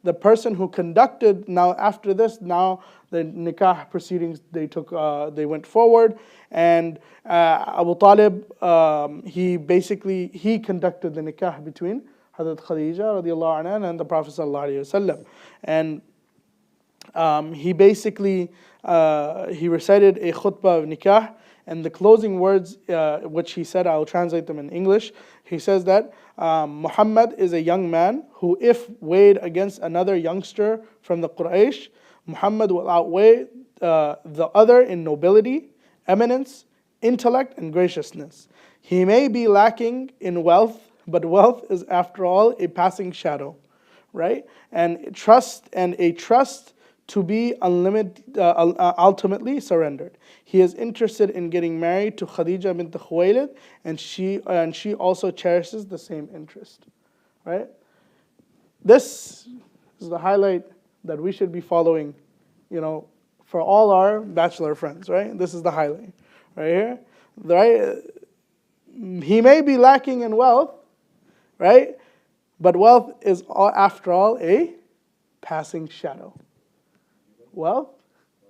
the person who conducted, now after this, now the nikah proceedings, they went forward, and Abu Talib, he conducted the nikah between Hazrat Khadija radiallahu anha and the Prophet sallallahu alaihi wasallam. And he basically he recited a khutbah of nikah, and the closing words which he said, I'll translate them in English. He says that Muhammad is a young man who, if weighed against another youngster from the Quraysh, Muhammad will outweigh the other in nobility, eminence, intellect, and graciousness. He may be lacking in wealth, but wealth is after all a passing shadow, right? And a trust to be unlimited, ultimately surrendered. He is interested in getting married to Khadija bint Khuwaylid, and she also cherishes the same interest, right? This is the highlight that we should be following, for all our bachelor friends, right? This is the highlight, right here, right? He may be lacking in wealth, right? But wealth is, after all, a passing shadow. Wealth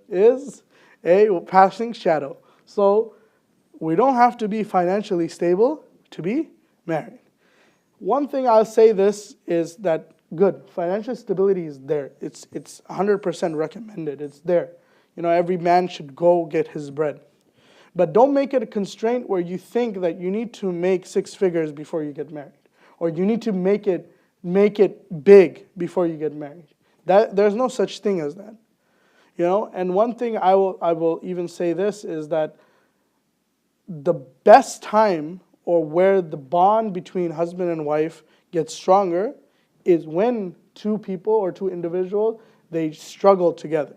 is a passing shadow. So we don't have to be financially stable to be married. One thing I'll say this is that financial stability is there. It's 100% recommended. It's there. Every man should go get his bread. But don't make it a constraint where you think that you need to make 6 figures before you get married, or you need to make it big before you get married. There's no such thing as that. And one thing I will even say this is that the best time, or where the bond between husband and wife gets stronger, is when 2 people or 2 individuals, they struggle together.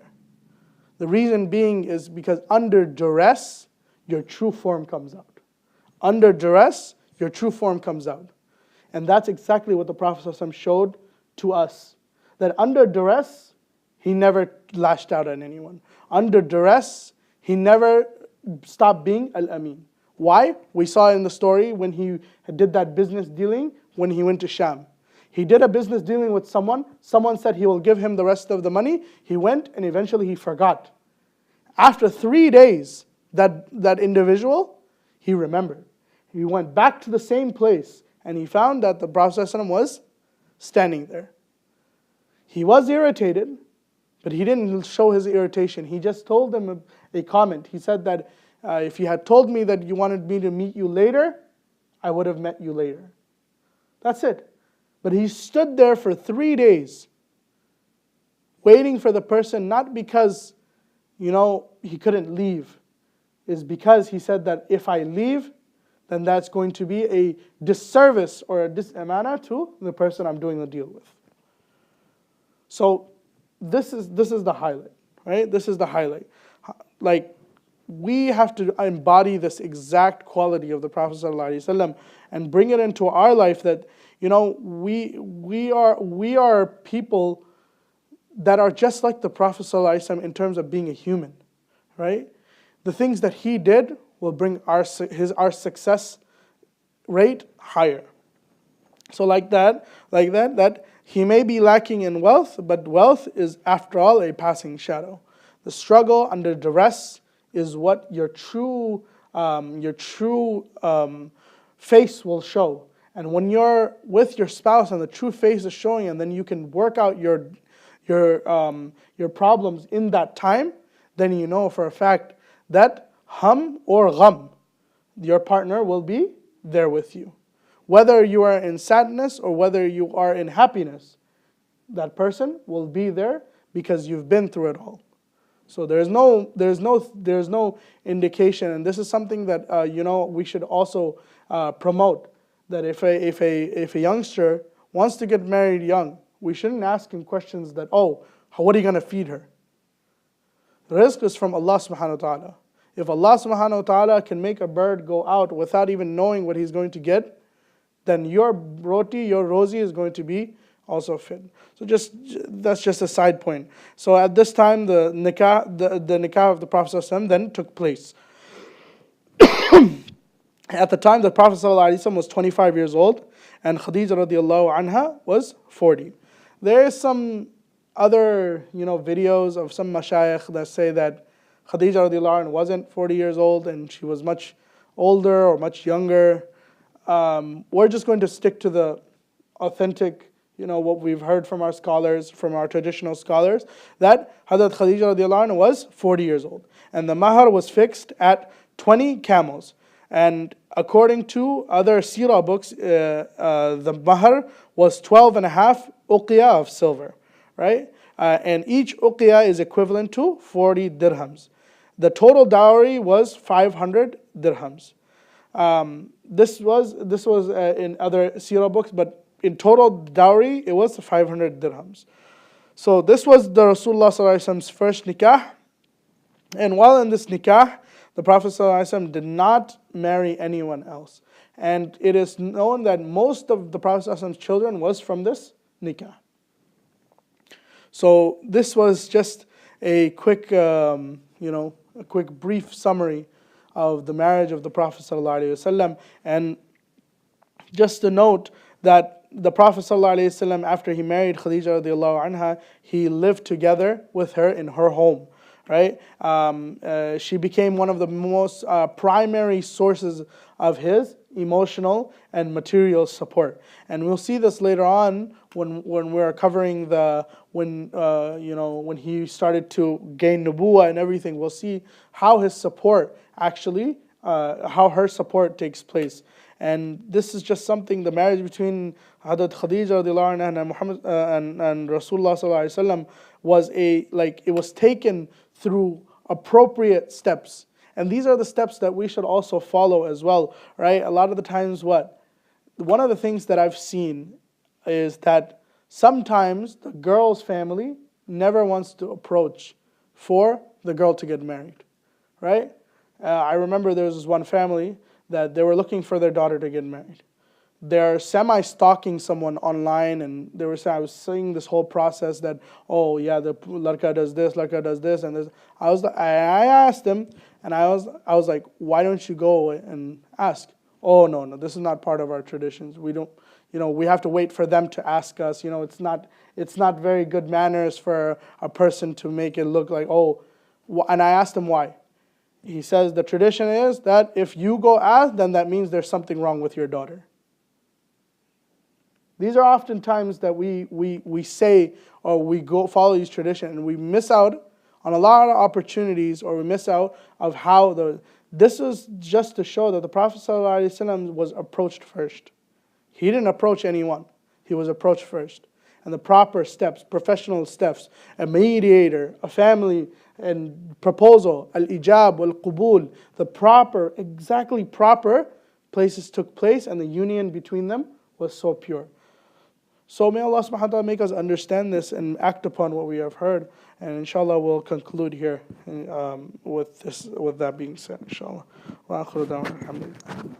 The reason being is because under duress, your true form comes out. Under duress, your true form comes out. And that's exactly what the Prophet ﷺ showed to us. That under duress, he never lashed out at anyone. Under duress, he never stopped being al-Amin. Why? We saw in the story when he did that business dealing when he went to Sham. He did a business dealing with someone. Someone said he will give him the rest of the money. He went and eventually he forgot. After 3 days, that individual, he remembered. He went back to the same place and he found that the Prophet ﷺ was standing there. He was irritated, but he didn't show his irritation. He just told him a comment. He said that if you had told me that you wanted me to meet you later, I would have met you later. That's it. But he stood there for 3 days, waiting for the person, not because, he couldn't leave. It's because he said that if I leave, then that's going to be a disservice or a disamana to the person I'm doing the deal with. So this is the highlight, right? This is the highlight. Like, we have to embody this exact quality of the Prophet ﷺ and bring it into our life, that we are people that are just like the Prophet ﷺ in terms of being a human, right? The things that he did will bring our success rate higher. So that he may be lacking in wealth, but wealth is after all a passing shadow. The struggle under duress is what your true face will show. And when you're with your spouse and the true face is showing, and then you can work out your problems in that time, then you know for a fact that hum or gham, your partner will be there with you. Whether you are in sadness or whether you are in happiness, that person will be there because you've been through it all. So there's no indication, and this is something that we should also promote. That if a youngster wants to get married young, we shouldn't ask him questions that, what are you going to feed her? Rizq is from Allah subhanahu wa ta'ala. If Allah subhanahu wa ta'ala can make a bird go out without even knowing what he's going to get, then your rozi is going to be also fit. So that's just a side point. So at this time, the nikah of the Prophet ﷺ then took place. At the time, the Prophet ﷺ was 25 years old, and Khadija radiallahu anha was 40. There is some other, videos of some mashayikh that say that Khadija radiallahu anha wasn't 40 years old and she was much older or much younger. We're just going to stick to the authentic, what we've heard from our scholars, from our traditional scholars, that Hazrat Khadija radiallahu anha was 40 years old. And the mahar was fixed at 20 camels. And according to other seerah books, the mahar was 12 and a half uqiyah of silver, right? And each uqiyah is equivalent to 40 dirhams. The total dowry was 500 dirhams. This was in other seerah books, but in total dowry, it was 500 dirhams. So this was the Rasulullah sallallahu alaihi wasallam's first nikah. And while in this nikah, the Prophet sallallahu alaihi wasallam did not marry anyone else. And it is known that most of the Prophet sallallahu alaihi wasallam's children was from this nikah. So this was just a quick, a quick brief summary of the marriage of the Prophet ﷺ. And just to note that the Prophet ﷺ, after he married Khadija radiallahu anha, he lived together with her in her home, right? She became one of the most primary sources of his emotional and material support. And we'll see this later on when we're covering when he started to gain nubuwah and everything. We'll see how his support actually, how her support takes place. And this is just something, the marriage between Hazrat Khadija radiallahu anha and Muhammad and Rasulullah sallallahu alaihi wasallam was it was taken through appropriate steps. And these are the steps that we should also follow as well, right? A lot of the times one of the things that I've seen is that sometimes the girl's family never wants to approach for the girl to get married, right? I remember there was this one family that they were looking for their daughter to get married. They're semi-stalking someone online, and I was seeing this whole process that, oh yeah, the ladka does this, and this. I asked them, and I was like, why don't you go and ask? Oh no, this is not part of our traditions. We don't, we have to wait for them to ask us. It's not very good manners for a person to make it look like, oh. And I asked him why. He says the tradition is that if you go ask, then that means there's something wrong with your daughter. These are often times that we say, or we go follow these traditions, and we miss out on a lot of opportunities, or we miss out of how this is just to show that the Prophet ﷺ was approached first. He didn't approach anyone. He was approached first. And the proper steps, professional steps, a mediator, a family, and proposal, al-ijab, wal-qubul, the exactly proper places took place, and the union between them was so pure. So may Allah subhanahu wa ta'ala make us understand this and act upon what we have heard. And inshallah we'll conclude here with that being said, inshallah. Wa akhiru da'wana alhamdulillah.